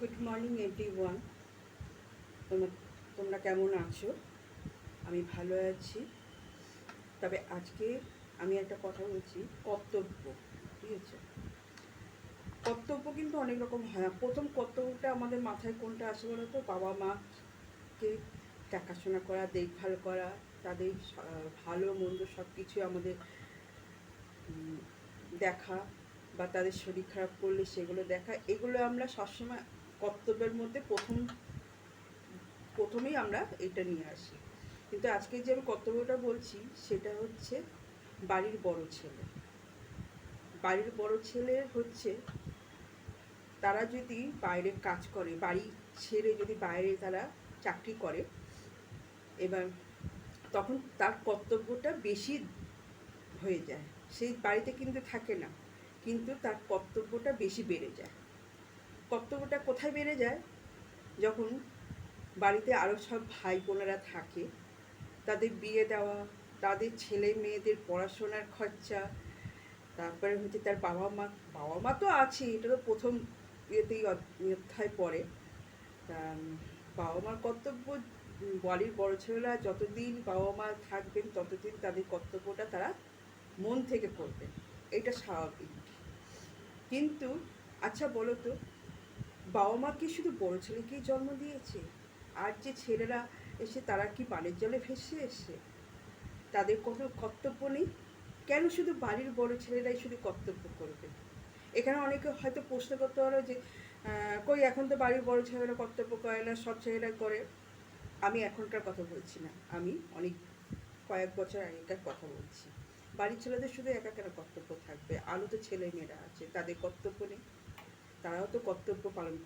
Good morning everyone. তোমরা কেমন আছো? আমি ভালো আছি। তবে আজকে আমি একটা কথা বলছি, কর্তব্য। ঠিক আছে, কর্তব্য কিন্তু অনেক রকম হয়। প্রথম কর্তব্যটা আমাদের মাথায় কোনটা আসে বলো তো? বাবা মাকে দেখাশোনা করা, দেখভাল করা, তাদের ভালো মন্দ সব কিছু আমাদের দেখা, বা তাদের শরীর খারাপ করলে সেগুলো দেখা, এগুলো আমরা সবসময় কর্তব্যের মধ্যে প্রথমেই আমরা এটা নিয়ে আসি। কিন্তু আজকে যে আমি কর্তব্যটা বলছি সেটা হচ্ছে বাড়ির বড় ছেলে। বাড়ির বড় ছেলে হচ্ছে, তারা যদি বাইরে কাজ করে, বাড়ি ছেড়ে যদি বাইরে তারা চাকরি করে, এবার তখন তার কর্তব্যটা বেশি হয়ে যায়। সেই বাড়িতে কিন্তু থাকে না, কিন্তু তার কর্তব্যটা বেশি বেড়ে যায়। কর্তব্যটা কোথায় বেড়ে যায়? যখন বাড়িতে আরও সব ভাই বোনেরা থাকে, তাদের বিয়ে দেওয়া, তাদের ছেলে মেয়েদের পড়াশোনার খরচা, তারপরে হচ্ছে তার বাবা মা তো আছে, এটা তো প্রথম ইয়েতেই অধ্যায় পড়ে। তা বাবা মার কর্তব্য, বাড়ির বড় ছেলেরা যতদিন বাবা মা থাকবেন ততদিন তাদের কর্তব্যটা তারা মন থেকে করবেন, এটা স্বাভাবিক। কিন্তু আচ্ছা বলো তো, বাবা মা কি শুধু বড় ছেলেকেই জন্ম দিয়েছে? আর যে ছেলেরা এসে তারা কি বানের জলে ভেসে এসে? তাদের কোনো কর্তব্য নেই? কেন শুধু বাড়ির বড় ছেলেরাই শুধু কর্তব্য করবে? এখানে অনেকে হয়তো প্রশ্ন করতে পারো যে কই, এখন তো বাড়ির বড় ছেলেরা কর্তব্য করে না, সব ছেলেরা করে। আমি এখনকার কথা বলছি না, আমি অনেক কয়েক বছর আগেকার কথা বলছি। বাড়ির ছেলেদের শুধু একা কেন কর্তব্য থাকবে? আরও তো ছেলে মেয়েরা আছে, তাদের কর্তব্য নেই? তারাও তো কর্তব্য পালন করে।